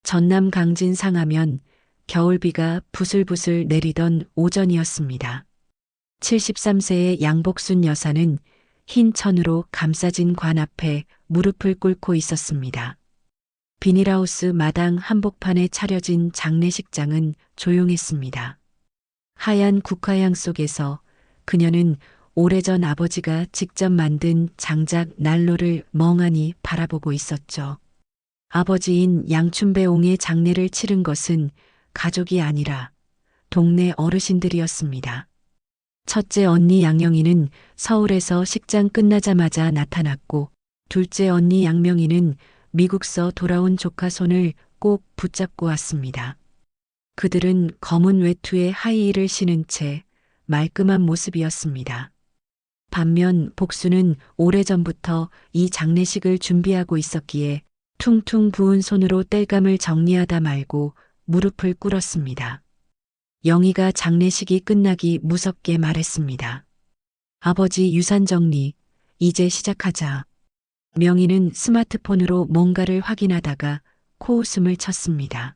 전남 강진 상하면 겨울비가 부슬부슬 내리던 오전이었습니다. 73세의 양복순 여사는 흰 천으로 감싸진 관 앞에 무릎을 꿇고 있었습니다. 비닐하우스 마당 한복판에 차려진 장례식장은 조용했습니다. 하얀 국화향 속에서 그녀는 오래전 아버지가 직접 만든 장작 난로를 멍하니 바라보고 있었죠. 아버지인 양춘배옹의 장례를 치른 것은 가족이 아니라 동네 어르신들이었습니다. 첫째 언니 양영이는 서울에서 식장 끝나자마자 나타났고, 둘째 언니 양명이는 미국서 돌아온 조카 손을 꼭 붙잡고 왔습니다. 그들은 검은 외투에 하이힐을 신은 채 말끔한 모습이었습니다. 반면 복수는 오래전부터 이 장례식을 준비하고 있었기에 퉁퉁 부은 손으로 땔감을 정리하다 말고 무릎을 꿇었습니다. 영희가 장례식이 끝나기 무섭게 말했습니다. 아버지 유산 정리, 이제 시작하자. 명희는 스마트폰으로 뭔가를 확인하다가 코웃음을 쳤습니다.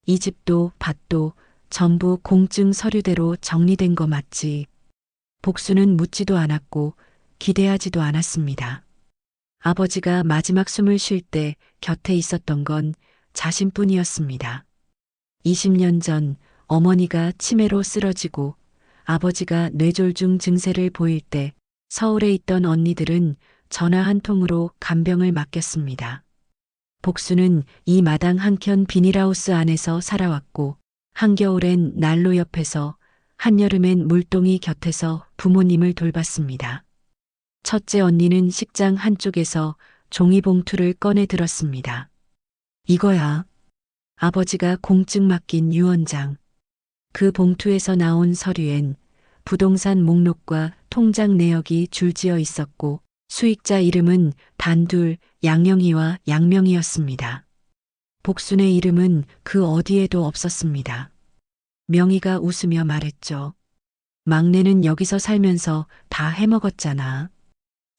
이 집도 밭도 전부 공증 서류대로 정리된 거 맞지? 복수는 묻지도 않았고 기대하지도 않았습니다. 아버지가 마지막 숨을 쉴 때 곁에 있었던 건 자신뿐이었습니다. 20년 전 어머니가 치매로 쓰러지고 아버지가 뇌졸중 증세를 보일 때 서울에 있던 언니들은 전화 한 통으로 간병을 맡겼습니다. 복수는 이 마당 한켠 비닐하우스 안에서 살아왔고, 한겨울엔 난로 옆에서, 한여름엔 물동이 곁에서 부모님을 돌봤습니다. 첫째 언니는 식장 한쪽에서 종이봉투를 꺼내 들었습니다. 이거야. 아버지가 공증 맡긴 유언장. 그 봉투에서 나온 서류엔 부동산 목록과 통장 내역이 줄지어 있었고, 수익자 이름은 단둘 양영희와 양명이었습니다. 복순의 이름은 그 어디에도 없었습니다. 명희가 웃으며 말했죠. 막내는 여기서 살면서 다 해먹었잖아.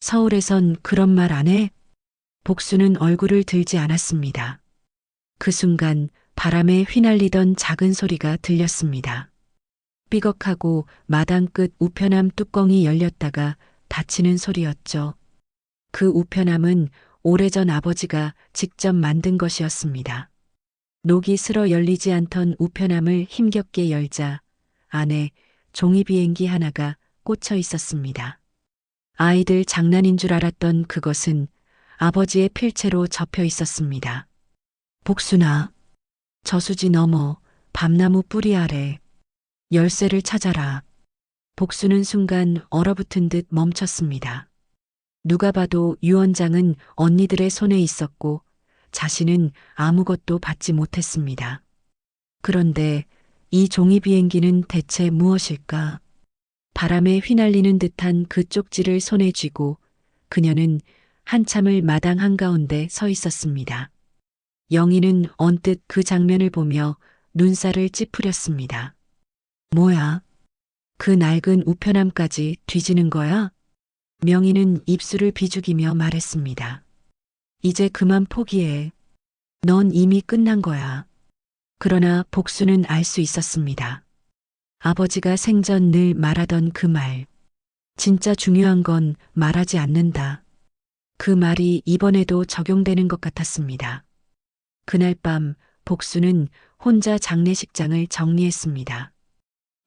서울에선 그런 말 안 해? 복수는 얼굴을 들지 않았습니다. 그 순간 바람에 휘날리던 작은 소리가 들렸습니다. 삐걱하고 마당 끝 우편함 뚜껑이 열렸다가 닫히는 소리였죠. 그 우편함은 오래전 아버지가 직접 만든 것이었습니다. 녹이 슬어 열리지 않던 우편함을 힘겹게 열자 안에 종이 비행기 하나가 꽂혀 있었습니다. 아이들 장난인 줄 알았던 그것은 아버지의 필체로 접혀 있었습니다. 복순아, 저수지 너머 밤나무 뿌리 아래 열쇠를 찾아라. 복수는 순간 얼어붙은 듯 멈췄습니다. 누가 봐도 유언장은 언니들의 손에 있었고 자신은 아무것도 받지 못했습니다. 그런데 이 종이 비행기는 대체 무엇일까? 바람에 휘날리는 듯한 그 쪽지를 손에 쥐고 그녀는 한참을 마당 한가운데 서 있었습니다. 영희는 언뜻 그 장면을 보며 눈살을 찌푸렸습니다. 뭐야? 그 낡은 우편함까지 뒤지는 거야? 명희는 입술을 비죽이며 말했습니다. 이제 그만 포기해. 넌 이미 끝난 거야. 그러나 복수는 알 수 있었습니다. 아버지가 생전 늘 말하던 그 말. 진짜 중요한 건 말하지 않는다. 그 말이 이번에도 적용되는 것 같았습니다. 그날 밤 복수는 혼자 장례식장을 정리했습니다.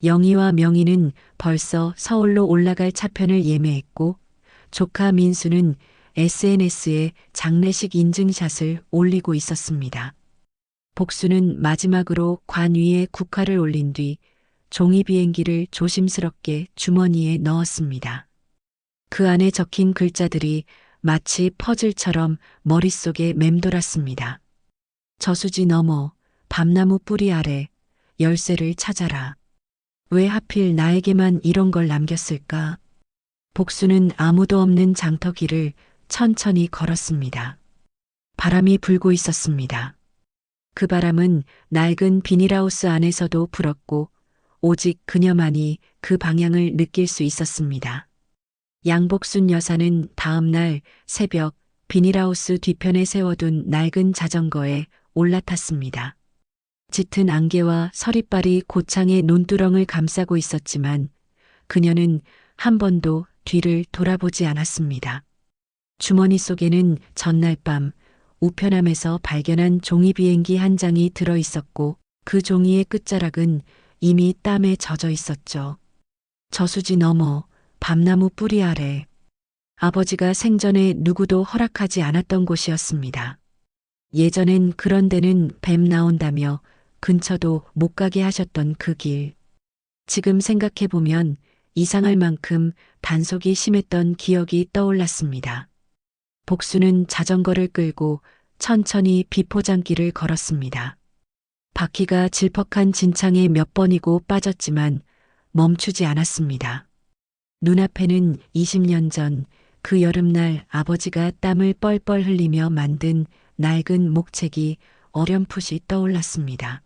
영희와 명희는 벌써 서울로 올라갈 차편을 예매했고 조카 민수는 SNS에 장례식 인증샷을 올리고 있었습니다. 복수는 마지막으로 관 위에 국화를 올린 뒤 종이 비행기를 조심스럽게 주머니에 넣었습니다. 그 안에 적힌 글자들이 마치 퍼즐처럼 머릿속에 맴돌았습니다. 저수지 너머 밤나무 뿌리 아래 열쇠를 찾아라. 왜 하필 나에게만 이런 걸 남겼을까? 복수는 아무도 없는 장터길을 천천히 걸었습니다. 바람이 불고 있었습니다. 그 바람은 낡은 비닐하우스 안에서도 불었고 오직 그녀만이 그 방향을 느낄 수 있었습니다. 양복순 여사는 다음 날 새벽 비닐하우스 뒤편에 세워둔 낡은 자전거에 올라탔습니다. 짙은 안개와 서리빨이 고창의 논두렁을 감싸고 있었지만 그녀는 한 번도 뒤를 돌아보지 않았습니다. 주머니 속에는 전날 밤 우편함에서 발견한 종이 비행기 한 장이 들어 있었고 그 종이의 끝자락은 이미 땀에 젖어 있었죠. 저수지 너머 밤나무 뿌리 아래 아버지가 생전에 누구도 허락하지 않았던 곳이었습니다. 예전엔 그런 데는 뱀 나온다며 근처도 못 가게 하셨던 그 길. 지금 생각해보면 이상할 만큼 단속이 심했던 기억이 떠올랐습니다. 복수는 자전거를 끌고 천천히 비포장길을 걸었습니다. 바퀴가 질퍽한 진창에 몇 번이고 빠졌지만 멈추지 않았습니다. 눈앞에는 20년 전 그 여름날 아버지가 땀을 뻘뻘 흘리며 만든 낡은 목책이 어렴풋이 떠올랐습니다.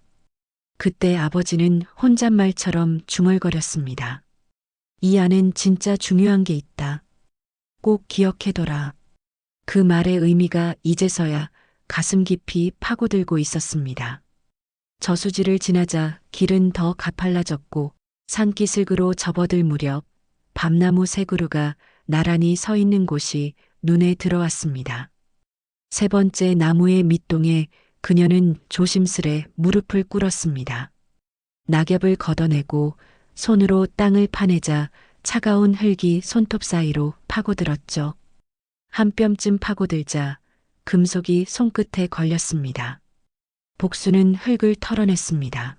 그때 아버지는 혼잣말처럼 중얼거렸습니다. 이 안엔 진짜 중요한 게 있다. 꼭 기억해둬라. 그 말의 의미가 이제서야 가슴 깊이 파고들고 있었습니다. 저수지를 지나자 길은 더 가팔라졌고 산기슭으로 접어들 무렵 밤나무 세 그루가 나란히 서 있는 곳이 눈에 들어왔습니다. 세 번째 나무의 밑동에 그녀는 조심스레 무릎을 꿇었습니다. 낙엽을 걷어내고 손으로 땅을 파내자 차가운 흙이 손톱 사이로 파고들었죠. 한 뼘쯤 파고들자 금속이 손끝에 걸렸습니다. 복수는 흙을 털어냈습니다.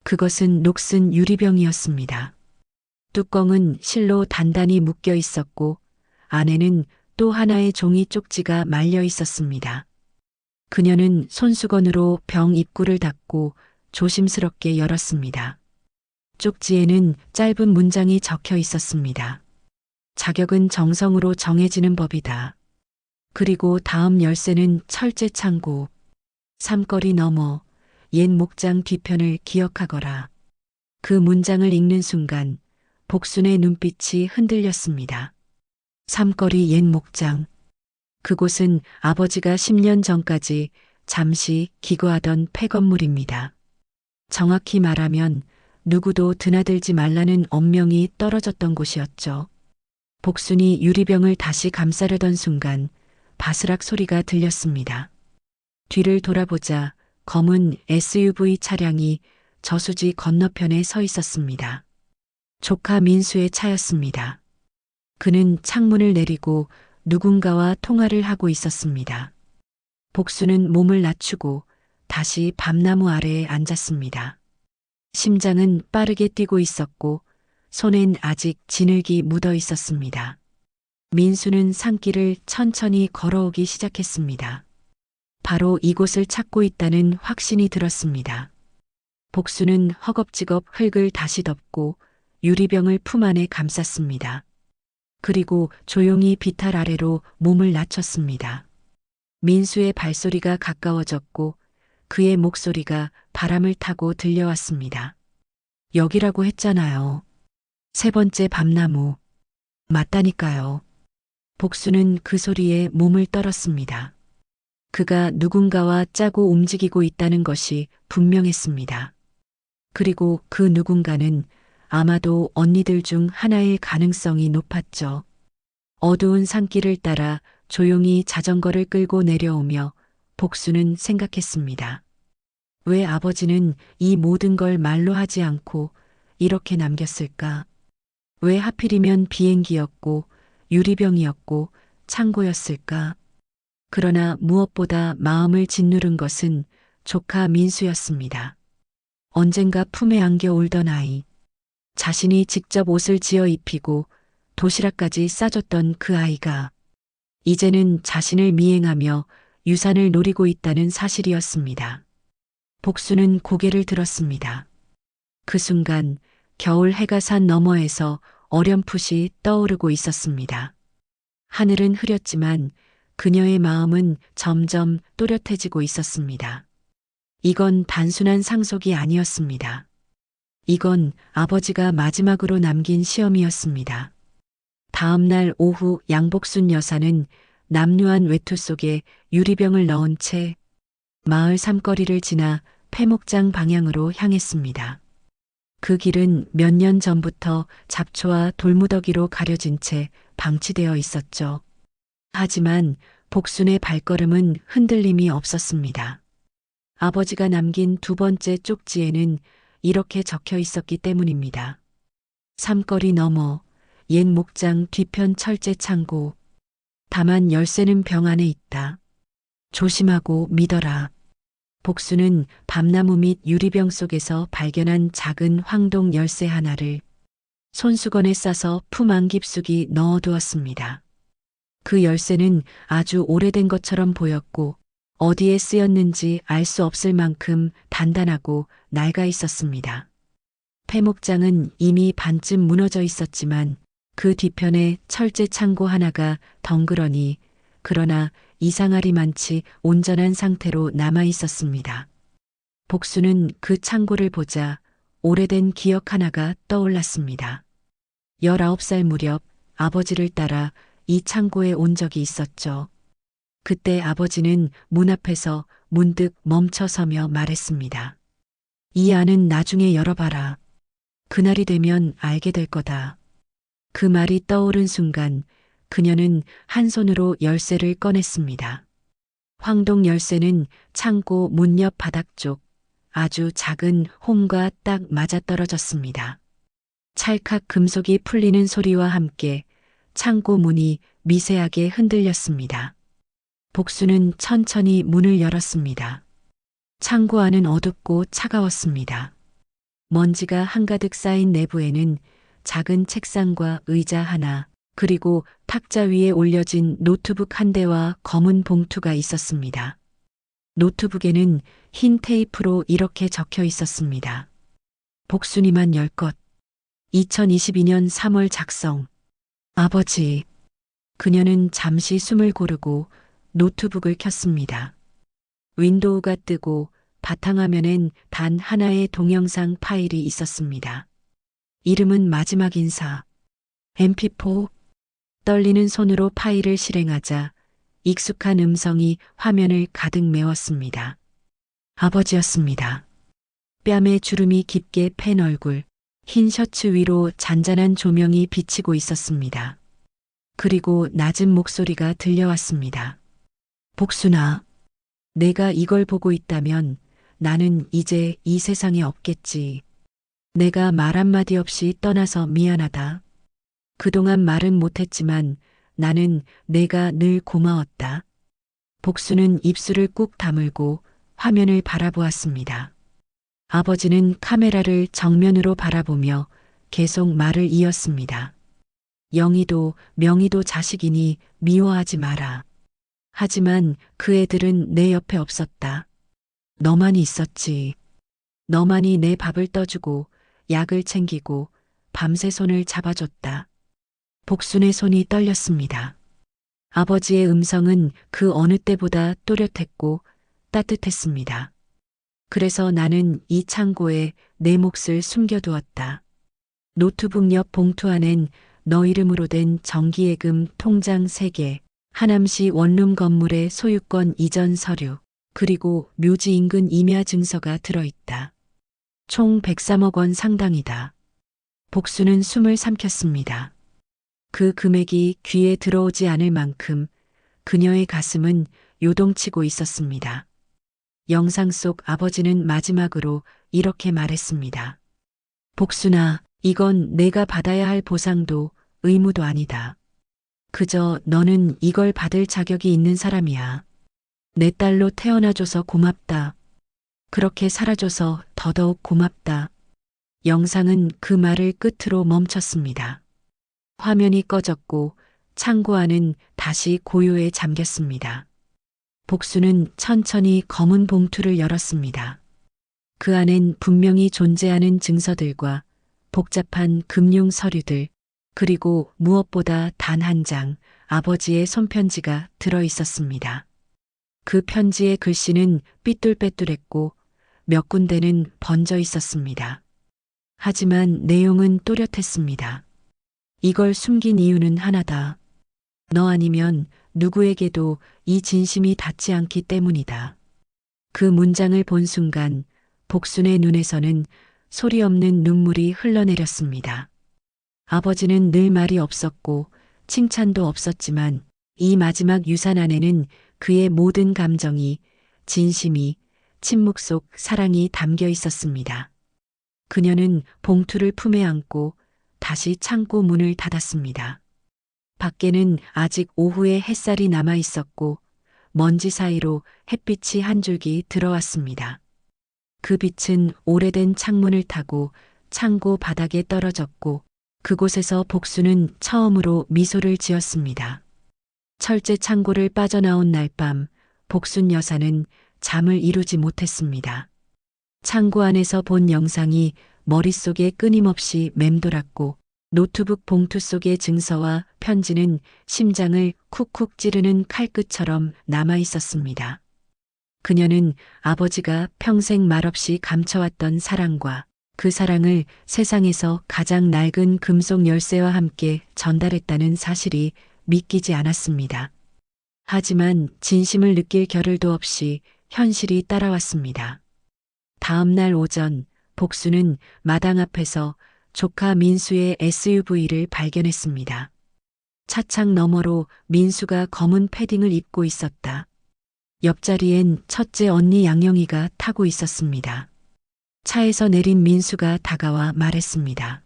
그것은 녹슨 유리병이었습니다. 뚜껑은 실로 단단히 묶여 있었고 안에는 또 하나의 종이 쪽지가 말려 있었습니다. 그녀는 손수건으로 병 입구를 닫고 조심스럽게 열었습니다. 쪽지에는 짧은 문장이 적혀 있었습니다. 자격은 정성으로 정해지는 법이다. 그리고 다음 열쇠는 철제 창고. 삼거리 너머 옛 목장 뒤편을 기억하거라. 그 문장을 읽는 순간 복순의 눈빛이 흔들렸습니다. 삼거리 옛 목장. 그곳은 아버지가 10년 전까지 잠시 기거하던 폐건물입니다. 정확히 말하면 누구도 드나들지 말라는 엄명이 떨어졌던 곳이었죠. 복순이 유리병을 다시 감싸려던 순간 바스락 소리가 들렸습니다. 뒤를 돌아보자 검은 SUV 차량이 저수지 건너편에 서 있었습니다. 조카 민수의 차였습니다. 그는 창문을 내리고 누군가와 통화를 하고 있었습니다. 복수는 몸을 낮추고 다시 밤나무 아래에 앉았습니다. 심장은 빠르게 뛰고 있었고 손엔 아직 진흙이 묻어 있었습니다. 민수는 산길을 천천히 걸어오기 시작했습니다. 바로 이곳을 찾고 있다는 확신이 들었습니다. 복수는 허겁지겁 흙을 다시 덮고 유리병을 품 안에 감쌌습니다. 그리고 조용히 비탈 아래로 몸을 낮췄습니다. 민수의 발소리가 가까워졌고 그의 목소리가 바람을 타고 들려왔습니다. 여기라고 했잖아요. 세 번째 밤나무. 맞다니까요. 복수는 그 소리에 몸을 떨었습니다. 그가 누군가와 짜고 움직이고 있다는 것이 분명했습니다. 그리고 그 누군가는 아마도 언니들 중 하나일 가능성이 높았죠. 어두운 산길을 따라 조용히 자전거를 끌고 내려오며 복수는 생각했습니다. 왜 아버지는 이 모든 걸 말로 하지 않고 이렇게 남겼을까? 왜 하필이면 비행기였고 유리병이었고 창고였을까? 그러나 무엇보다 마음을 짓누른 것은 조카 민수였습니다. 언젠가 품에 안겨 울던 아이. 자신이 직접 옷을 지어 입히고 도시락까지 싸줬던 그 아이가 이제는 자신을 미행하며 유산을 노리고 있다는 사실이었습니다. 복수는 고개를 들었습니다. 그 순간 겨울 해가 산 너머에서 어렴풋이 떠오르고 있었습니다. 하늘은 흐렸지만 그녀의 마음은 점점 또렷해지고 있었습니다. 이건 단순한 상속이 아니었습니다. 이건 아버지가 마지막으로 남긴 시험이었습니다. 다음 날 오후 양복순 여사는 남루한 외투 속에 유리병을 넣은 채 마을 삼거리를 지나 폐목장 방향으로 향했습니다. 그 길은 몇 년 전부터 잡초와 돌무더기로 가려진 채 방치되어 있었죠. 하지만 복순의 발걸음은 흔들림이 없었습니다. 아버지가 남긴 두 번째 쪽지에는 이렇게 적혀 있었기 때문입니다. 삼거리 너머 옛 목장 뒤편 철제 창고. 다만 열쇠는 병 안에 있다. 조심하고 믿어라. 복수는 밤나무 밑 유리병 속에서 발견한 작은 황동 열쇠 하나를 손수건에 싸서 품 안 깊숙이 넣어두었습니다. 그 열쇠는 아주 오래된 것처럼 보였고 어디에 쓰였는지 알 수 없을 만큼 단단하고 낡아 있었습니다. 폐목장은 이미 반쯤 무너져 있었지만 그 뒤편에 철제 창고 하나가 덩그러니 그러나 이상하리만치 온전한 상태로 남아 있었습니다. 복수는 그 창고를 보자 오래된 기억 하나가 떠올랐습니다. 19살 무렵 아버지를 따라 이 창고에 온 적이 있었죠. 그때 아버지는 문 앞에서 문득 멈춰서며 말했습니다. 이 안은 나중에 열어봐라. 그날이 되면 알게 될 거다. 그 말이 떠오른 순간 그녀는 한 손으로 열쇠를 꺼냈습니다. 황동 열쇠는 창고 문 옆 바닥 쪽 아주 작은 홈과 딱 맞아떨어졌습니다. 찰칵 금속이 풀리는 소리와 함께 창고 문이 미세하게 흔들렸습니다. 복수는 천천히 문을 열었습니다. 창고 안은 어둡고 차가웠습니다. 먼지가 한가득 쌓인 내부에는 작은 책상과 의자 하나, 그리고 탁자 위에 올려진 노트북 한 대와 검은 봉투가 있었습니다. 노트북에는 흰 테이프로 이렇게 적혀 있었습니다. 복순이만 열 것. 2022년 3월 작성. 아버지. 그녀는 잠시 숨을 고르고 노트북을 켰습니다. 윈도우가 뜨고 바탕화면엔 단 하나의 동영상 파일이 있었습니다. 이름은 마지막 인사. MP4. 떨리는 손으로 파일을 실행하자 익숙한 음성이 화면을 가득 메웠습니다. 아버지였습니다. 뺨에 주름이 깊게 팬 얼굴, 흰 셔츠 위로 잔잔한 조명이 비치고 있었습니다. 그리고 낮은 목소리가 들려왔습니다. 복순아, 내가 이걸 보고 있다면 나는 이제 이 세상에 없겠지. 내가 말 한마디 없이 떠나서 미안하다. 그동안 말은 못했지만 나는 내가 늘 고마웠다. 복수는 입술을 꾹 다물고 화면을 바라보았습니다. 아버지는 카메라를 정면으로 바라보며 계속 말을 이었습니다. 영희도 명희도 자식이니 미워하지 마라. 하지만 그 애들은 내 옆에 없었다. 너만이 있었지. 너만이 내 밥을 떠주고 약을 챙기고 밤새 손을 잡아줬다. 복순의 손이 떨렸습니다. 아버지의 음성은 그 어느 때보다 또렷했고 따뜻했습니다. 그래서 나는 이 창고에 내 몫을 숨겨두었다. 노트북 옆 봉투 안엔 너 이름으로 된 정기예금 통장 3개, 하남시 원룸 건물의 소유권 이전 서류, 그리고 묘지 인근 임야 증서가 들어있다. 총 103억 원 상당이다. 복수는 숨을 삼켰습니다. 그 금액이 귀에 들어오지 않을 만큼 그녀의 가슴은 요동치고 있었습니다. 영상 속 아버지는 마지막으로 이렇게 말했습니다. 복순아, 이건 내가 받아야 할 보상도 의무도 아니다. 그저 너는 이걸 받을 자격이 있는 사람이야. 내 딸로 태어나줘서 고맙다. 그렇게 살아줘서 더더욱 고맙다. 영상은 그 말을 끝으로 멈췄습니다. 화면이 꺼졌고 창고 안은 다시 고요에 잠겼습니다. 복수는 천천히 검은 봉투를 열었습니다. 그 안엔 분명히 존재하는 증서들과 복잡한 금융 서류들, 그리고 무엇보다 단 한 장 아버지의 손편지가 들어 있었습니다. 그 편지의 글씨는 삐뚤빼뚤했고 몇 군데는 번져 있었습니다. 하지만 내용은 또렷했습니다. 이걸 숨긴 이유는 하나다. 너 아니면 누구에게도 이 진심이 닿지 않기 때문이다. 그 문장을 본 순간 복순의 눈에서는 소리 없는 눈물이 흘러내렸습니다. 아버지는 늘 말이 없었고 칭찬도 없었지만 이 마지막 유산 안에는 그의 모든 감정이, 진심이, 침묵 속 사랑이 담겨 있었습니다. 그녀는 봉투를 품에 안고 다시 창고 문을 닫았습니다. 밖에는 아직 오후의 햇살이 남아 있었고 먼지 사이로 햇빛이 한 줄기 들어왔습니다. 그 빛은 오래된 창문을 타고 창고 바닥에 떨어졌고 그곳에서 복수는 처음으로 미소를 지었습니다. 철제 창고를 빠져나온 날 밤 복순 여사는 잠을 이루지 못했습니다. 창고 안에서 본 영상이 머릿속에 끊임없이 맴돌았고 노트북 봉투 속의 증서와 편지는 심장을 쿡쿡 찌르는 칼끝처럼 남아 있었습니다. 그녀는 아버지가 평생 말없이 감춰왔던 사랑과 그 사랑을 세상에서 가장 낡은 금속 열쇠와 함께 전달했다는 사실이 믿기지 않았습니다. 하지만 진심을 느낄 겨를도 없이 현실이 따라왔습니다. 다음 날 오전 복수는 마당 앞에서 조카 민수의 SUV를 발견했습니다. 차창 너머로 민수가 검은 패딩을 입고 있었다. 옆자리엔 첫째 언니 양영이가 타고 있었습니다. 차에서 내린 민수가 다가와 말했습니다.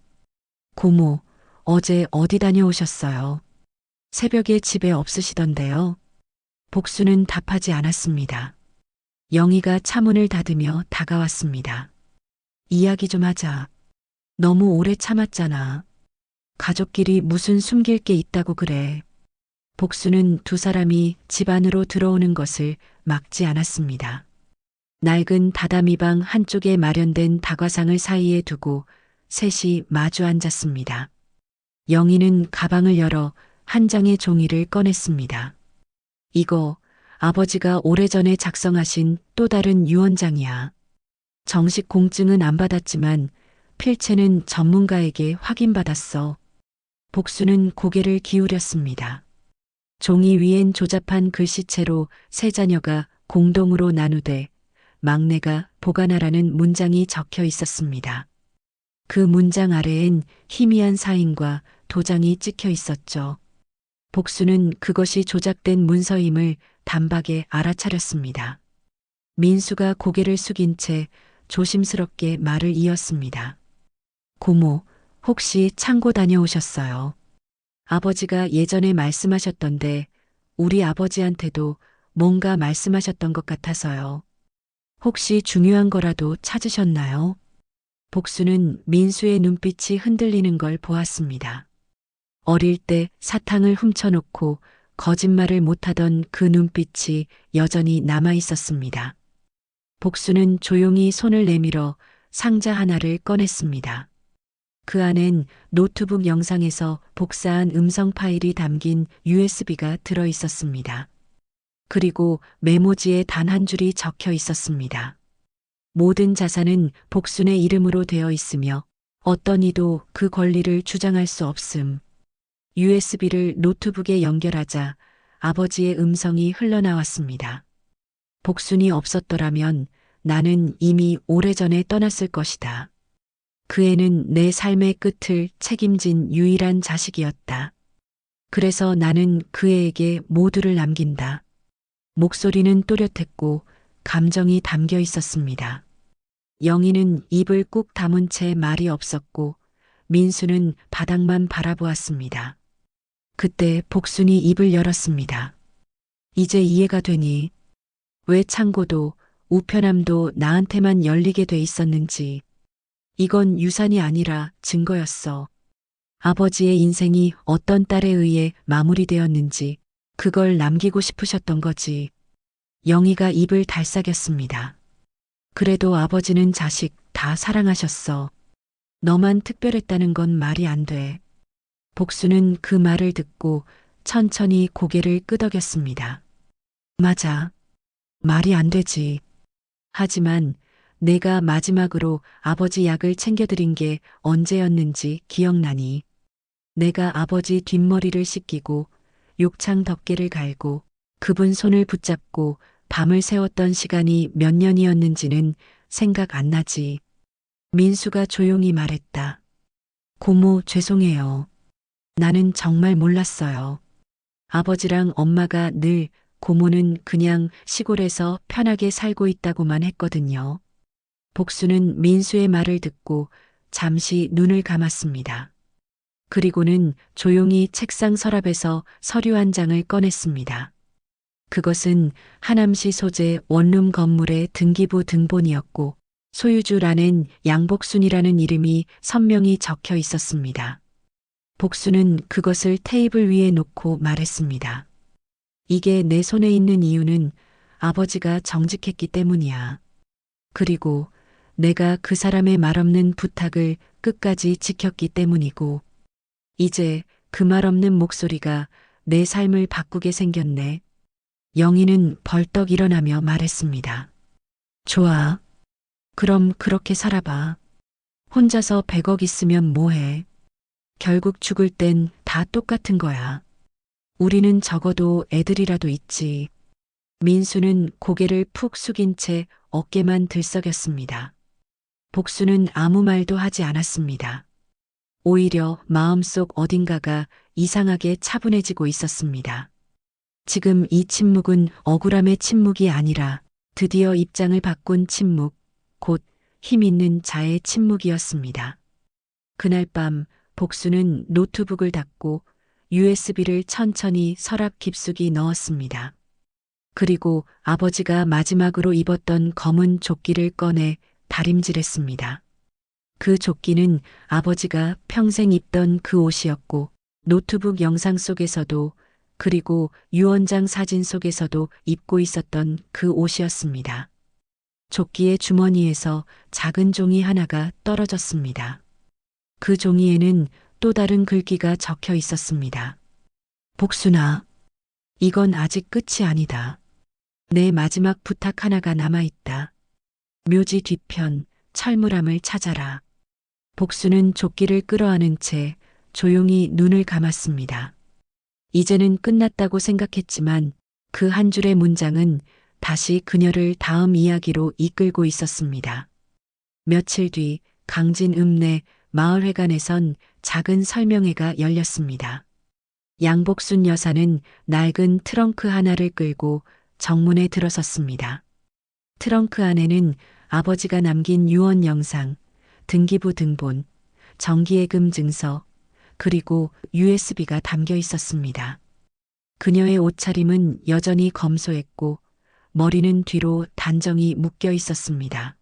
고모, 어제 어디 다녀오셨어요? 새벽에 집에 없으시던데요. 복수는 답하지 않았습니다. 영희가 차문을 닫으며 다가왔습니다. 이야기 좀 하자. 너무 오래 참았잖아. 가족끼리 무슨 숨길 게 있다고 그래. 복수는 두 사람이 집 안으로 들어오는 것을 막지 않았습니다. 낡은 다다미 방 한쪽에 마련된 다과상을 사이에 두고 셋이 마주 앉았습니다. 영희는 가방을 열어 한 장의 종이를 꺼냈습니다. 이거 아버지가 오래전에 작성하신 또 다른 유언장이야. 정식 공증은 안 받았지만 필체는 전문가에게 확인받았어. 복수는 고개를 기울였습니다. 종이 위엔 조잡한 글씨체로 세 자녀가 공동으로 나누되 막내가 보관하라는 문장이 적혀 있었습니다. 그 문장 아래엔 희미한 사인과 도장이 찍혀 있었죠. 복수는 그것이 조작된 문서임을 단박에 알아차렸습니다. 민수가 고개를 숙인 채 조심스럽게 말을 이었습니다. 고모, 혹시 창고 다녀오셨어요? 아버지가 예전에 말씀하셨던데 우리 아버지한테도 뭔가 말씀하셨던 것 같아서요. 혹시 중요한 거라도 찾으셨나요? 복수는 민수의 눈빛이 흔들리는 걸 보았습니다. 어릴 때 사탕을 훔쳐놓고 거짓말을 못하던 그 눈빛이 여전히 남아 있었습니다. 복수는 조용히 손을 내밀어 상자 하나를 꺼냈습니다. 그 안엔 노트북 영상에서 복사한 음성 파일이 담긴 USB가 들어 있었습니다. 그리고 메모지에 단 한 줄이 적혀 있었습니다. 모든 자산은 복순의 이름으로 되어 있으며 어떤 이도 그 권리를 주장할 수 없음. USB를 노트북에 연결하자 아버지의 음성이 흘러나왔습니다. 복순이 없었더라면 나는 이미 오래전에 떠났을 것이다. 그 애는 내 삶의 끝을 책임진 유일한 자식이었다. 그래서 나는 그 애에게 모두를 남긴다. 목소리는 또렷했고 감정이 담겨 있었습니다. 영희는 입을 꾹 다문 채 말이 없었고 민수는 바닥만 바라보았습니다. 그때 복순이 입을 열었습니다. 이제 이해가 되니 왜 창고도 우편함도 나한테만 열리게 돼 있었는지. 이건 유산이 아니라 증거였어. 아버지의 인생이 어떤 딸에 의해 마무리되었는지 그걸 남기고 싶으셨던 거지. 영희가 입을 달싹였습니다. 그래도 아버지는 자식 다 사랑하셨어. 너만 특별했다는 건 말이 안 돼. 복수는 그 말을 듣고 천천히 고개를 끄덕였습니다. 맞아. 말이 안 되지. 하지만 내가 마지막으로 아버지 약을 챙겨드린 게 언제였는지 기억나니? 내가 아버지 뒷머리를 씻기고 욕창 덮개를 갈고 그분 손을 붙잡고 밤을 새웠던 시간이 몇 년이었는지는 생각 안 나지. 민수가 조용히 말했다. 고모, 죄송해요. 나는 정말 몰랐어요. 아버지랑 엄마가 늘 고모는 그냥 시골에서 편하게 살고 있다고만 했거든요. 복수는 민수의 말을 듣고 잠시 눈을 감았습니다. 그리고는 조용히 책상 서랍에서 서류 한 장을 꺼냈습니다. 그것은 하남시 소재 원룸 건물의 등기부 등본이었고 소유주란엔 양복순이라는 이름이 선명히 적혀 있었습니다. 복수는 그것을 테이블 위에 놓고 말했습니다. 이게 내 손에 있는 이유는 아버지가 정직했기 때문이야. 그리고 내가 그 사람의 말없는 부탁을 끝까지 지켰기 때문이고, 이제 그 말없는 목소리가 내 삶을 바꾸게 생겼네. 영희는 벌떡 일어나며 말했습니다. 좋아. 그럼 그렇게 살아봐. 혼자서 100억 있으면 뭐해. 결국 죽을 땐 다 똑같은 거야. 우리는 적어도 애들이라도 있지. 민수는 고개를 푹 숙인 채 어깨만 들썩였습니다. 복수는 아무 말도 하지 않았습니다. 오히려 마음속 어딘가가 이상하게 차분해지고 있었습니다. 지금 이 침묵은 억울함의 침묵이 아니라 드디어 입장을 바꾼 침묵, 곧 힘 있는 자의 침묵이었습니다. 그날 밤 복수는 노트북을 닫고 USB를 천천히 서랍 깊숙이 넣었습니다. 그리고 아버지가 마지막으로 입었던 검은 조끼를 꺼내 다림질했습니다. 그 조끼는 아버지가 평생 입던 그 옷이었고 노트북 영상 속에서도 그리고 유언장 사진 속에서도 입고 있었던 그 옷이었습니다. 조끼의 주머니에서 작은 종이 하나가 떨어졌습니다. 그 종이에는 또 다른 글귀가 적혀 있었습니다. 복순아, 이건 아직 끝이 아니다. 내 마지막 부탁 하나가 남아있다. 묘지 뒤편 철물함을 찾아라. 복수는 조끼를 끌어안은 채 조용히 눈을 감았습니다. 이제는 끝났다고 생각했지만 그 한 줄의 문장은 다시 그녀를 다음 이야기로 이끌고 있었습니다. 며칠 뒤 강진 읍내 마을회관에선 작은 설명회가 열렸습니다. 양복순 여사는 낡은 트렁크 하나를 끌고 정문에 들어섰습니다. 트렁크 안에는 아버지가 남긴 유언 영상, 등기부 등본, 정기예금 증서, 그리고 USB가 담겨 있었습니다. 그녀의 옷차림은 여전히 검소했고 머리는 뒤로 단정히 묶여 있었습니다.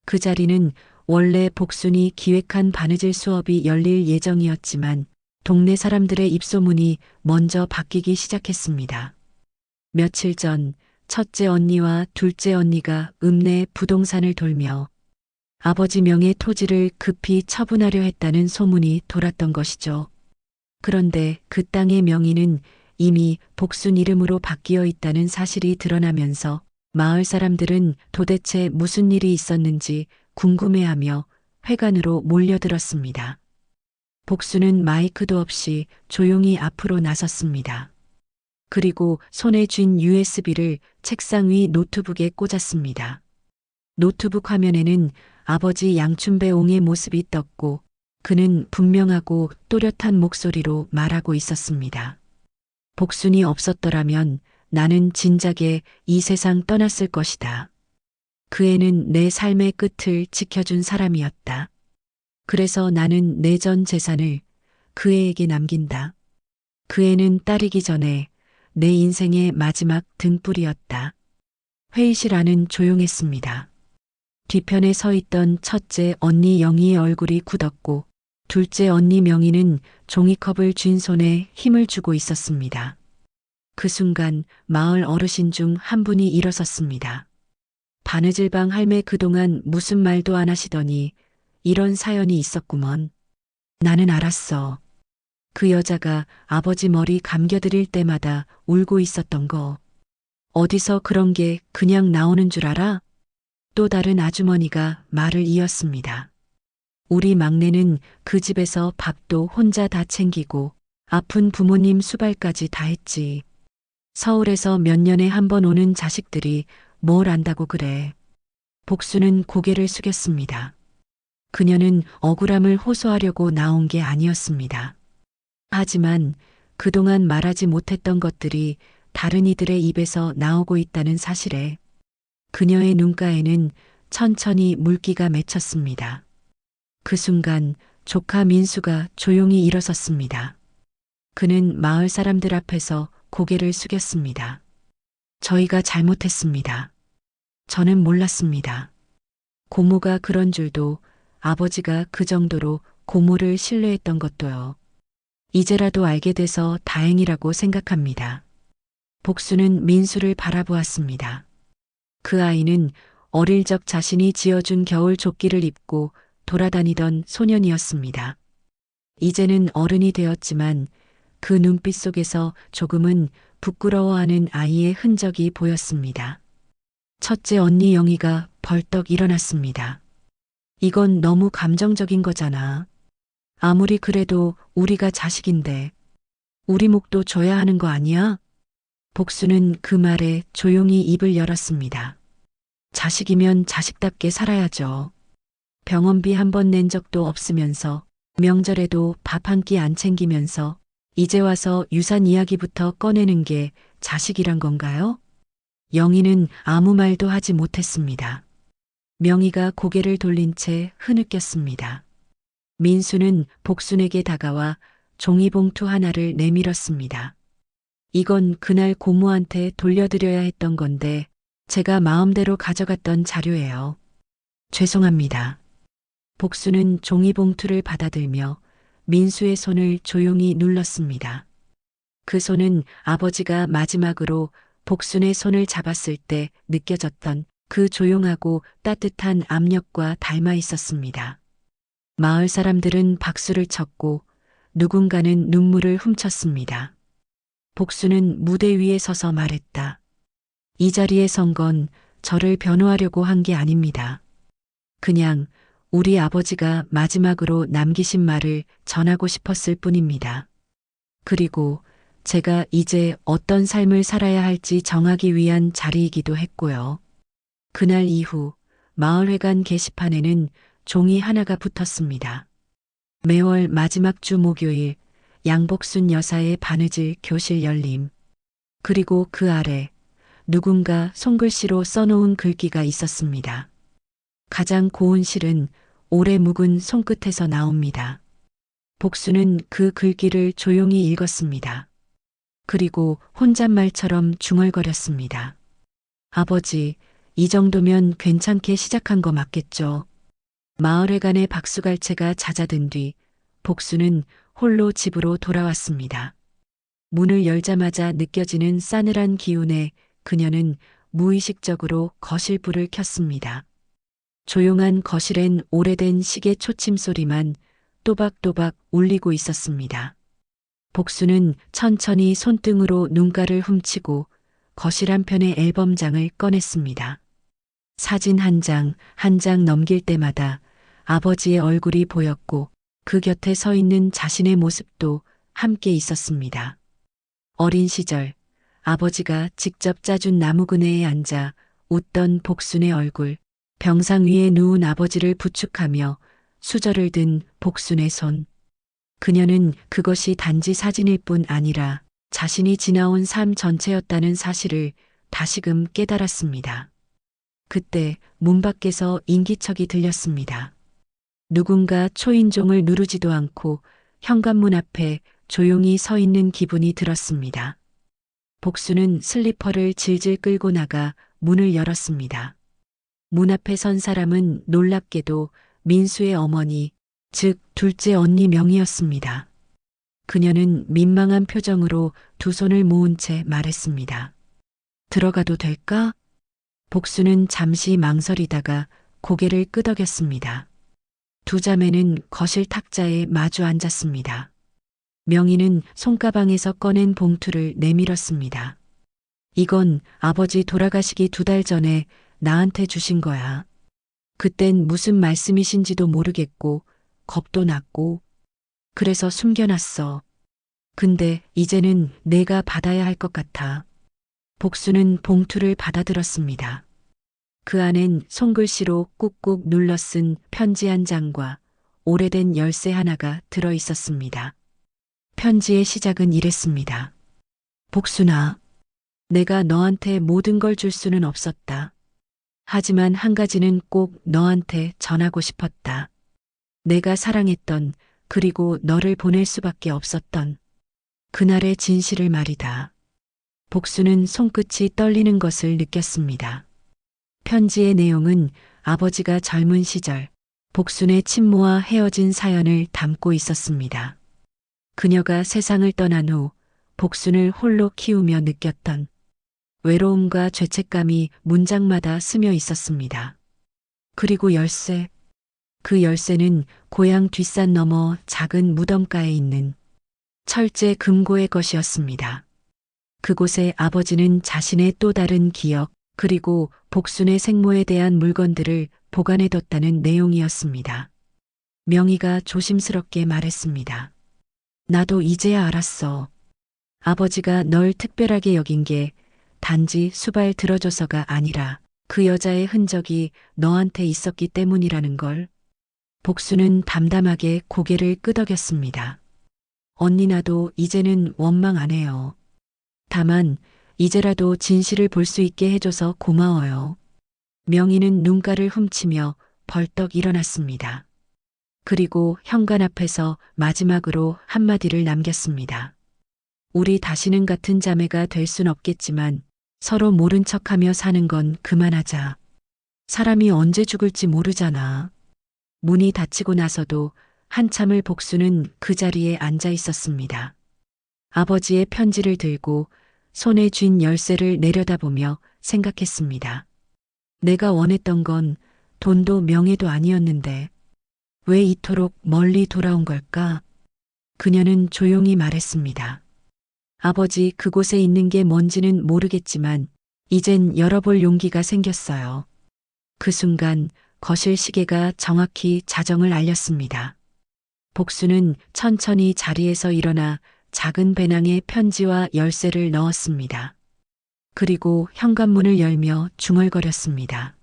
그 자리는 원래 복순이 기획한 바느질 수업이 열릴 예정이었지만 동네 사람들의 입소문이 먼저 바뀌기 시작했습니다. 며칠 전 첫째 언니와 둘째 언니가 읍내 부동산을 돌며 아버지 명의 토지를 급히 처분하려 했다는 소문이 돌았던 것이죠. 그런데 그 땅의 명의는 이미 복순 이름으로 바뀌어 있다는 사실이 드러나면서 마을 사람들은 도대체 무슨 일이 있었는지 궁금해하며 회관으로 몰려들었습니다. 복순은 마이크도 없이 조용히 앞으로 나섰습니다. 그리고 손에 쥔 USB를 책상 위 노트북에 꽂았습니다. 노트북 화면에는 아버지 양춘배옹의 모습이 떴고 그는 분명하고 또렷한 목소리로 말하고 있었습니다. 복순이 없었더라면 나는 진작에 이 세상 떠났을 것이다. 그 애는 내 삶의 끝을 지켜준 사람이었다. 그래서 나는 내 전 재산을 그 애에게 남긴다. 그 애는 딸이기 전에 내 인생의 마지막 등불이었다. 회의실 안은 조용했습니다. 뒤편에 서 있던 첫째 언니 영희의 얼굴이 굳었고 둘째 언니 명희는 종이컵을 쥔 손에 힘을 주고 있었습니다. 그 순간 마을 어르신 중 한 분이 일어섰습니다. 바느질방 할매 그동안 무슨 말도 안 하시더니 이런 사연이 있었구먼. 나는 알았어. 그 여자가 아버지 머리 감겨드릴 때마다 울고 있었던 거. 어디서 그런 게 그냥 나오는 줄 알아? 또 다른 아주머니가 말을 이었습니다. 우리 막내는 그 집에서 밥도 혼자 다 챙기고 아픈 부모님 수발까지 다 했지. 서울에서 몇 년에 한 번 오는 자식들이 뭘 안다고 그래. 복수는 고개를 숙였습니다. 그녀는 억울함을 호소하려고 나온 게 아니었습니다. 하지만 그동안 말하지 못했던 것들이 다른 이들의 입에서 나오고 있다는 사실에 그녀의 눈가에는 천천히 물기가 맺혔습니다. 그 순간 조카 민수가 조용히 일어섰습니다. 그는 마을 사람들 앞에서 고개를 숙였습니다. 저희가 잘못했습니다. 저는 몰랐습니다. 고모가 그런 줄도, 아버지가 그 정도로 고모를 신뢰했던 것도요. 이제라도 알게 돼서 다행이라고 생각합니다. 복수는 민수를 바라보았습니다. 그 아이는 어릴 적 자신이 지어준 겨울 조끼를 입고 돌아다니던 소년이었습니다. 이제는 어른이 되었지만 그 눈빛 속에서 조금은 부끄러워하는 아이의 흔적이 보였습니다. 첫째 언니 영희가 벌떡 일어났습니다. 이건 너무 감정적인 거잖아. 아무리 그래도 우리가 자식인데 우리 목도 줘야 하는 거 아니야? 복수는 그 말에 조용히 입을 열었습니다. 자식이면 자식답게 살아야죠. 병원비 한 번 낸 적도 없으면서 명절에도 밥 한 끼 안 챙기면서 이제 와서 유산 이야기부터 꺼내는 게 자식이란 건가요? 영희는 아무 말도 하지 못했습니다. 명희가 고개를 돌린 채 흐느꼈습니다. 민수는 복순에게 다가와 종이봉투 하나를 내밀었습니다. 이건 그날 고모한테 돌려드려야 했던 건데 제가 마음대로 가져갔던 자료예요. 죄송합니다. 복수는 종이봉투를 받아들며 민수의 손을 조용히 눌렀습니다. 그 손은 아버지가 마지막으로 복순의 손을 잡았을 때 느껴졌던 그 조용하고 따뜻한 압력과 닮아 있었습니다. 마을 사람들은 박수를 쳤고 누군가는 눈물을 훔쳤습니다. 복수는 무대 위에 서서 말했다. 이 자리에 선 건 저를 변호하려고 한 게 아닙니다. 그냥 우리 아버지가 마지막으로 남기신 말을 전하고 싶었을 뿐입니다. 그리고 제가 이제 어떤 삶을 살아야 할지 정하기 위한 자리이기도 했고요. 그날 이후 마을회관 게시판에는 종이 하나가 붙었습니다. 매월 마지막 주 목요일 양복순 여사의 바느질 교실 열림. 그리고 그 아래 누군가 손글씨로 써놓은 글귀가 있었습니다. 가장 고운 실은 오래 묵은 손끝에서 나옵니다. 복수는 그 글귀를 조용히 읽었습니다. 그리고 혼잣말처럼 중얼거렸습니다. 아버지, 이 정도면 괜찮게 시작한 거 맞겠죠? 마을회관의 박수갈채가 잦아든 뒤 복수는 홀로 집으로 돌아왔습니다. 문을 열자마자 느껴지는 싸늘한 기운에 그녀는 무의식적으로 거실 불을 켰습니다. 조용한 거실엔 오래된 시계 초침 소리만 또박또박 울리고 있었습니다. 복수는 천천히 손등으로 눈가를 훔치고 거실 한편의 앨범장을 꺼냈습니다. 사진 한 장 한 장 넘길 때마다 아버지의 얼굴이 보였고 그 곁에 서 있는 자신의 모습도 함께 있었습니다. 어린 시절 아버지가 직접 짜준 나무 그네에 앉아 웃던 복순의 얼굴, 병상 위에 누운 아버지를 부축하며 수저를 든 복순의 손. 그녀는 그것이 단지 사진일 뿐 아니라 자신이 지나온 삶 전체였다는 사실을 다시금 깨달았습니다. 그때 문 밖에서 인기척이 들렸습니다. 누군가 초인종을 누르지도 않고 현관문 앞에 조용히 서 있는 기분이 들었습니다. 복수는 슬리퍼를 질질 끌고 나가 문을 열었습니다. 문 앞에 선 사람은 놀랍게도 민수의 어머니, 즉 둘째 언니 명희였습니다. 그녀는 민망한 표정으로 두 손을 모은 채 말했습니다. 들어가도 될까? 복수는 잠시 망설이다가 고개를 끄덕였습니다. 두 자매는 거실 탁자에 마주 앉았습니다. 명희는 손가방에서 꺼낸 봉투를 내밀었습니다. 이건 아버지 돌아가시기 2달 전에 나한테 주신 거야. 그땐 무슨 말씀이신지도 모르겠고 겁도 났고 그래서 숨겨놨어. 근데 이제는 내가 받아야 할 것 같아. 복수는 봉투를 받아들었습니다. 그 안엔 손글씨로 꾹꾹 눌러 쓴 편지 한 장과 오래된 열쇠 하나가 들어 있었습니다. 편지의 시작은 이랬습니다. 복순아, 내가 너한테 모든 걸 줄 수는 없었다. 하지만 한 가지는 꼭 너한테 전하고 싶었다. 내가 사랑했던, 그리고 너를 보낼 수밖에 없었던 그날의 진실을 말이다. 복수는 손끝이 떨리는 것을 느꼈습니다. 편지의 내용은 아버지가 젊은 시절 복순의 친모와 헤어진 사연을 담고 있었습니다. 그녀가 세상을 떠난 후 복순을 홀로 키우며 느꼈던 외로움과 죄책감이 문장마다 스며 있었습니다. 그리고 열쇠. 그 열쇠는 고향 뒷산 너머 작은 무덤가에 있는 철제 금고의 것이었습니다. 그곳에 아버지는 자신의 또 다른 기억, 그리고 복순의 생모에 대한 물건들을 보관해뒀다는 내용이었습니다. 명희가 조심스럽게 말했습니다. 나도 이제야 알았어. 아버지가 널 특별하게 여긴 게 단지 수발 들어줘서가 아니라 그 여자의 흔적이 너한테 있었기 때문이라는 걸. 복수는 담담하게 고개를 끄덕였습니다. 언니 나도 이제는 원망 안 해요. 다만 이제라도 진실을 볼 수 있게 해줘서 고마워요. 명희는 눈가를 훔치며 벌떡 일어났습니다. 그리고 현관 앞에서 마지막으로 한마디를 남겼습니다. 우리 다시는 같은 자매가 될 순 없겠지만 서로 모른 척하며 사는 건 그만하자. 사람이 언제 죽을지 모르잖아. 문이 닫히고 나서도 한참을 복수는 그 자리에 앉아 있었습니다. 아버지의 편지를 들고 손에 쥔 열쇠를 내려다보며 생각했습니다. 내가 원했던 건 돈도 명예도 아니었는데 왜 이토록 멀리 돌아온 걸까? 그녀는 조용히 말했습니다. 아버지 그곳에 있는 게 뭔지는 모르겠지만 이젠 열어볼 용기가 생겼어요. 그 순간 거실 시계가 정확히 자정을 알렸습니다. 복수는 천천히 자리에서 일어나 작은 배낭에 편지와 열쇠를 넣었습니다. 그리고 현관문을 열며 중얼거렸습니다.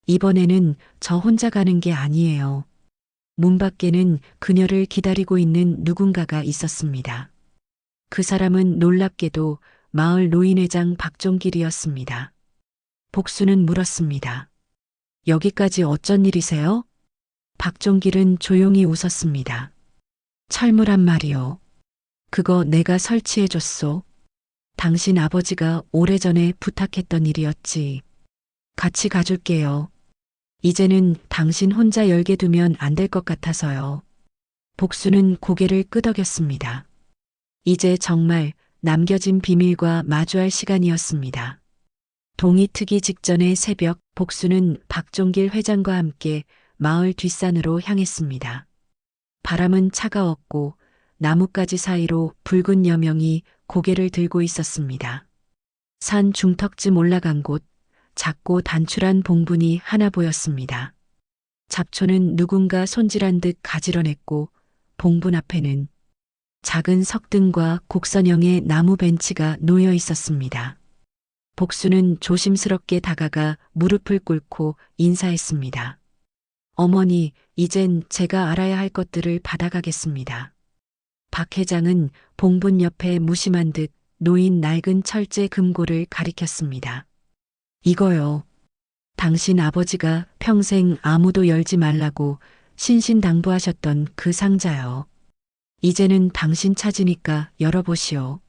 이번에는 저 혼자 가는 게 아니에요. 문 밖에는 그녀를 기다리고 있는 누군가가 있었습니다. 그 사람은 놀랍게도 마을 노인회장 박종길이었습니다. 복수는 물었습니다. 여기까지 어쩐 일이세요? 박종길은 조용히 웃었습니다. 철물한 말이요. 그거 내가 설치해줬소. 당신 아버지가 오래전에 부탁했던 일이었지. 같이 가줄게요. 이제는 당신 혼자 열게 두면 안 될 것 같아서요. 복수는 고개를 끄덕였습니다. 이제 정말 남겨진 비밀과 마주할 시간이었습니다. 동이 트기 직전의 새벽, 복수는 박종길 회장과 함께 마을 뒷산으로 향했습니다. 바람은 차가웠고 나뭇가지 사이로 붉은 여명이 고개를 들고 있었습니다. 산 중턱쯤 올라간 곳, 작고 단출한 봉분이 하나 보였습니다. 잡초는 누군가 손질한 듯 가지런했고 봉분 앞에는 작은 석등과 곡선형의 나무 벤치가 놓여 있었습니다. 복수는 조심스럽게 다가가 무릎을 꿇고 인사했습니다. 어머니, 이젠 제가 알아야 할 것들을 받아가겠습니다. 박 회장은 봉분 옆에 무심한 듯 놓인 낡은 철제 금고를 가리켰습니다. 이거요. 당신 아버지가 평생 아무도 열지 말라고 신신당부하셨던 그 상자요. 이제는 당신 차지니까 열어보시오.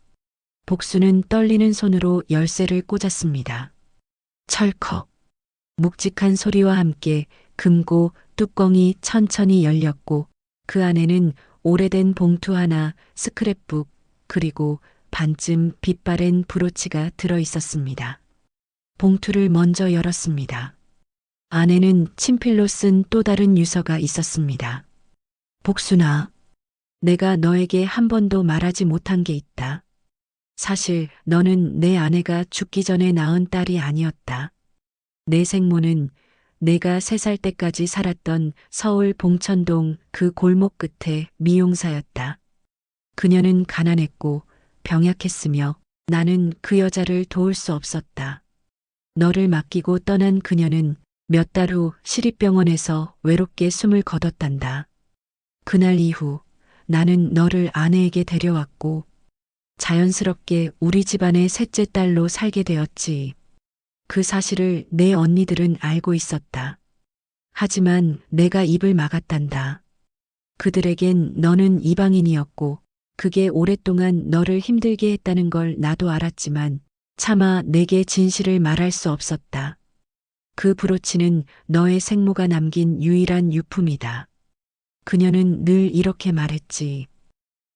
복수는 떨리는 손으로 열쇠를 꽂았습니다. 철컥. 묵직한 소리와 함께 금고 뚜껑이 천천히 열렸고 그 안에는 오래된 봉투 하나, 스크랩북, 그리고 반쯤 빛바랜 브로치가 들어 있었습니다. 봉투를 먼저 열었습니다. 안에는 친필로 쓴 또 다른 유서가 있었습니다. 복순아, 내가 너에게 한 번도 말하지 못한 게 있다. 사실 너는 내 아내가 죽기 전에 낳은 딸이 아니었다. 내 생모는 내가 3살 때까지 살았던 서울 봉천동 그 골목 끝에 미용사였다. 그녀는 가난했고 병약했으며 나는 그 여자를 도울 수 없었다. 너를 맡기고 떠난 그녀는 몇 달 후 시립병원에서 외롭게 숨을 거뒀단다. 그날 이후 나는 너를 아내에게 데려왔고 자연스럽게 우리 집안의 셋째 딸로 살게 되었지. 그 사실을 내 언니들은 알고 있었다. 하지만 내가 입을 막았단다. 그들에겐 너는 이방인이었고 그게 오랫동안 너를 힘들게 했다는 걸 나도 알았지만 차마 내게 진실을 말할 수 없었다. 그 브로치는 너의 생모가 남긴 유일한 유품이다. 그녀는 늘 이렇게 말했지.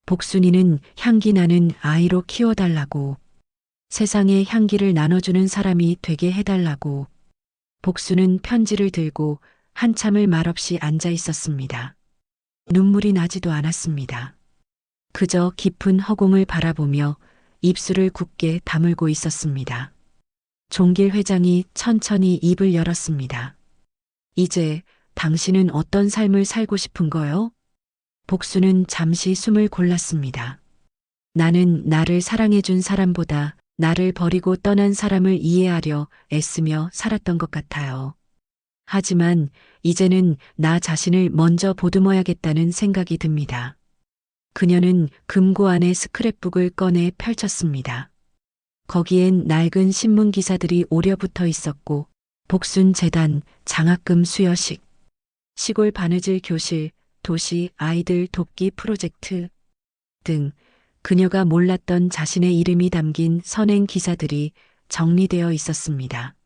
복순이는 향기 나는 아이로 키워달라고. 세상에 향기를 나눠주는 사람이 되게 해달라고. 복수는 편지를 들고 한참을 말없이 앉아 있었습니다. 눈물이 나지도 않았습니다. 그저 깊은 허공을 바라보며 입술을 굳게 다물고 있었습니다. 종길 회장이 천천히 입을 열었습니다. 이제 당신은 어떤 삶을 살고 싶은 거요? 복수는 잠시 숨을 골랐습니다. 나는 나를 사랑해준 사람보다 나를 버리고 떠난 사람을 이해하려 애쓰며 살았던 것 같아요. 하지만 이제는 나 자신을 먼저 보듬어야겠다는 생각이 듭니다. 그녀는 금고 안에 스크랩북을 꺼내 펼쳤습니다. 거기엔 낡은 신문 기사들이 오려붙어 있었고 복순 재단, 장학금 수여식, 시골 바느질 교실, 도시 아이들 돕기 프로젝트 등 그녀가 몰랐던 자신의 이름이 담긴 선행 기사들이 정리되어 있었습니다.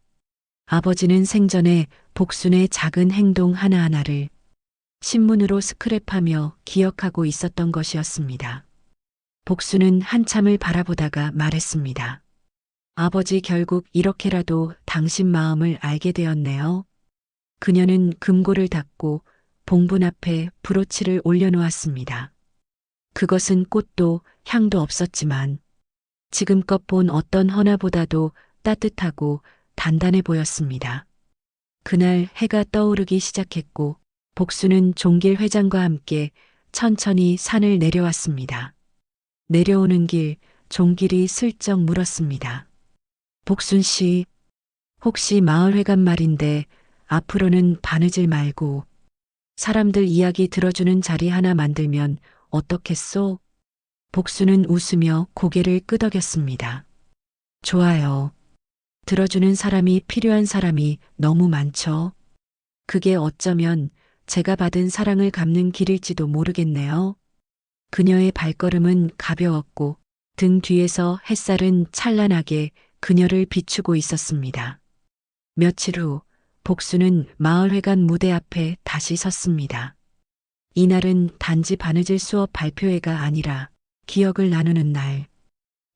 아버지는 생전에 복순의 작은 행동 하나하나를 신문으로 스크랩하며 기억하고 있었던 것이었습니다. 복순은 한참을 바라보다가 말했습니다. 아버지 결국 이렇게라도 당신 마음을 알게 되었네요. 그녀는 금고를 닫고 봉분 앞에 브로치를 올려놓았습니다. 그것은 꽃도 향도 없었지만 지금껏 본 어떤 헌화보다도 따뜻하고 단단해 보였습니다. 그날 해가 떠오르기 시작했고 복수는 종길 회장과 함께 천천히 산을 내려왔습니다. 내려오는 길 종길이 슬쩍 물었습니다. 복순 씨, 혹시 마을회관 말인데 앞으로는 바느질 말고 사람들 이야기 들어주는 자리 하나 만들면 어떻겠소? 복수는 웃으며 고개를 끄덕였습니다. 좋아요. 들어주는 사람이 필요한 사람이 너무 많죠. 그게 어쩌면 제가 받은 사랑을 갚는 길일지도 모르겠네요. 그녀의 발걸음은 가벼웠고 등 뒤에서 햇살은 찬란하게 그녀를 비추고 있었습니다. 며칠 후 복수는 마을회관 무대 앞에 다시 섰습니다. 이날은 단지 바느질 수업 발표회가 아니라 기억을 나누는 날,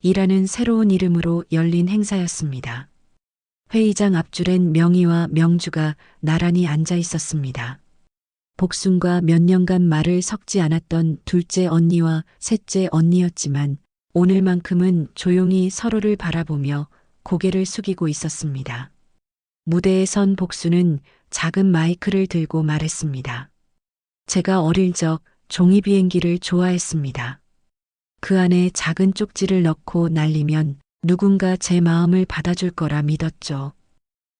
이라는 새로운 이름으로 열린 행사였습니다. 회의장 앞줄엔 명희와 명주가 나란히 앉아 있었습니다. 복순과 몇 년간 말을 섞지 않았던 둘째 언니와 셋째 언니였지만 오늘만큼은 조용히 서로를 바라보며 고개를 숙이고 있었습니다. 무대에 선 복순은 작은 마이크를 들고 말했습니다. 제가 어릴 적 종이 비행기를 좋아했습니다. 그 안에 작은 쪽지를 넣고 날리면 누군가 제 마음을 받아줄 거라 믿었죠.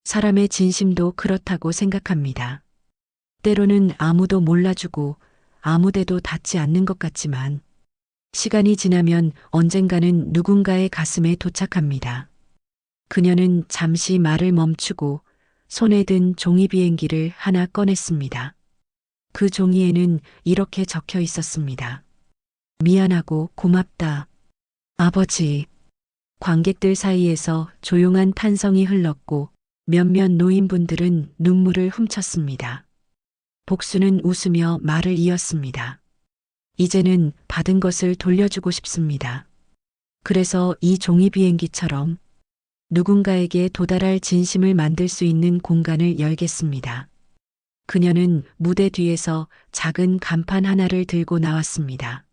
사람의 진심도 그렇다고 생각합니다. 때로는 아무도 몰라주고 아무데도 닿지 않는 것 같지만 시간이 지나면 언젠가는 누군가의 가슴에 도착합니다. 그녀는 잠시 말을 멈추고 손에 든 종이 비행기를 하나 꺼냈습니다. 그 종이에는 이렇게 적혀 있었습니다. 미안하고 고맙다. 아버지. 관객들 사이에서 조용한 탄성이 흘렀고 몇몇 노인분들은 눈물을 훔쳤습니다. 복수는 웃으며 말을 이었습니다. 이제는 받은 것을 돌려주고 싶습니다. 그래서 이 종이 비행기처럼 누군가에게 도달할 진심을 만들 수 있는 공간을 열겠습니다. 그녀는 무대 뒤에서 작은 간판 하나를 들고 나왔습니다.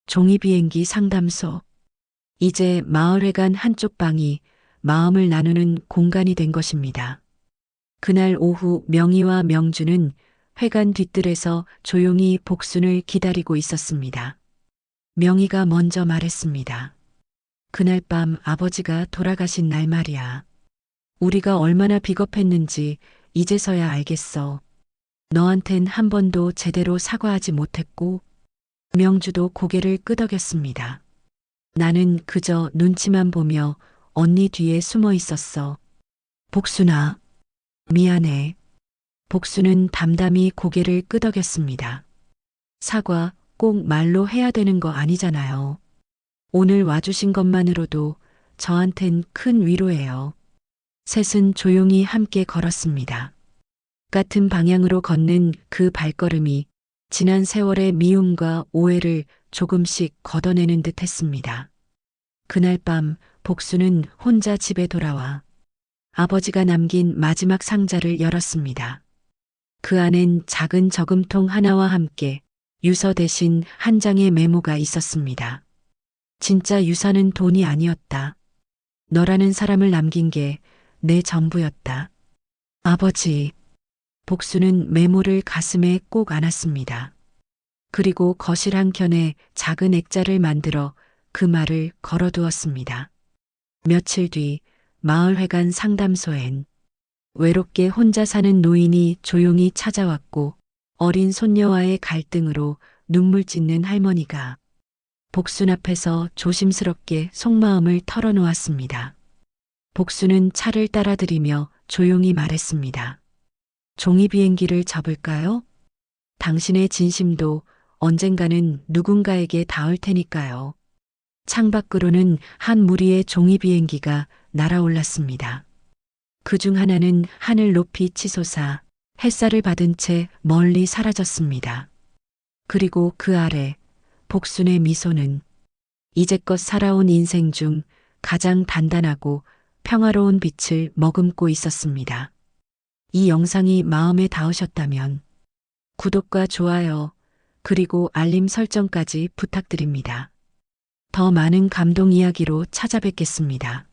종이 비행기 상담소. 이제 마을회관 한쪽 방이 마음을 나누는 공간이 된 것입니다. 그날 오후 명희와 명주는 회관 뒷뜰에서 조용히 복순을 기다리고 있었습니다. 명희가 먼저 말했습니다. 그날 밤 아버지가 돌아가신 날 말이야. 우리가 얼마나 비겁했는지 이제서야 알겠어. 너한텐 한 번도 제대로 사과하지 못했고, 명주도 고개를 끄덕였습니다. 나는 그저 눈치만 보며 언니 뒤에 숨어 있었어. 복순아, 미안해. 복수는 담담히 고개를 끄덕였습니다. 사과 꼭 말로 해야 되는 거 아니잖아요. 오늘 와주신 것만으로도 저한텐 큰 위로예요. 셋은 조용히 함께 걸었습니다. 같은 방향으로 걷는 그 발걸음이 지난 세월의 미움과 오해를 조금씩 걷어내는 듯 했습니다. 그날 밤 복수는 혼자 집에 돌아와 아버지가 남긴 마지막 상자를 열었습니다. 그 안엔 작은 저금통 하나와 함께 유서 대신 한 장의 메모가 있었습니다. 진짜 유서는 돈이 아니었다. 너라는 사람을 남긴 게 내 전부였다. 아버지, 복수는 메모를 가슴에 꼭 안았습니다. 그리고 거실 한켠에 작은 액자를 만들어 그 말을 걸어두었습니다. 며칠 뒤 마을회관 상담소엔 외롭게 혼자 사는 노인이 조용히 찾아왔고 어린 손녀와의 갈등으로 눈물 짓는 할머니가 복순 앞에서 조심스럽게 속마음을 털어놓았습니다. 복순은 차를 따라들이며 조용히 말했습니다. 종이 비행기를 접을까요? 당신의 진심도 언젠가는 누군가에게 닿을 테니까요. 창밖으로는 한 무리의 종이 비행기가 날아올랐습니다. 그중 하나는 하늘 높이 치솟아 햇살을 받은 채 멀리 사라졌습니다. 그리고 그 아래 복순의 미소는 이제껏 살아온 인생 중 가장 단단하고 평화로운 빛을 머금고 있었습니다. 이 영상이 마음에 닿으셨다면 구독과 좋아요 그리고 알림 설정까지 부탁드립니다. 더 많은 감동 이야기로 찾아뵙겠습니다.